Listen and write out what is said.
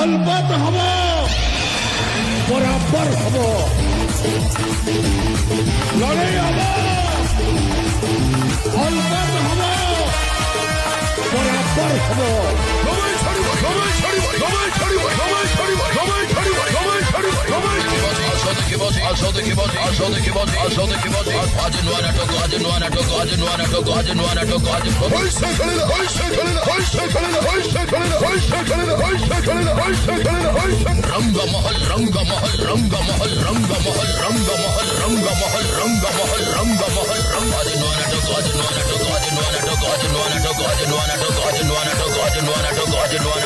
অলপত হব বরাবর হব লড়াই হব অলপত হব বরাবর হব সবাই ছাড়িব সবাই ছাড়িব সবাই ছাড়িব সবাই ছাড়িব সবাই ছাড়িব সবাই ছাড়িব সবাই আসো দেখিব আসো দেখিব আসো দেখিব আজ নোয়া নাটক আজ নোয়া নাটক আজ নোয়া নাটক আজ নোয়া নাটক আজ হইছে খেলে হইছে খেলে হইছে খেলে হইছে খেলে হইছে খেলে হইছে খেলে হইছে খেলে হইছে রঙ্গমহল রঙ্গমহল রঙ্গমহল রঙ্গমহল রঙ্গমহল রঙ্গমহল রঙ্গমহল রঙ্গমহল রঙ্গ আজ নোয়া নাটক আজ নোয়া নাটক আজ নোয়া নাটক আজ নোয়া নাটক আজ নোয়া নাটক আজ নোয়া নাটক আজ নোয়া নাটক আজ নোয়া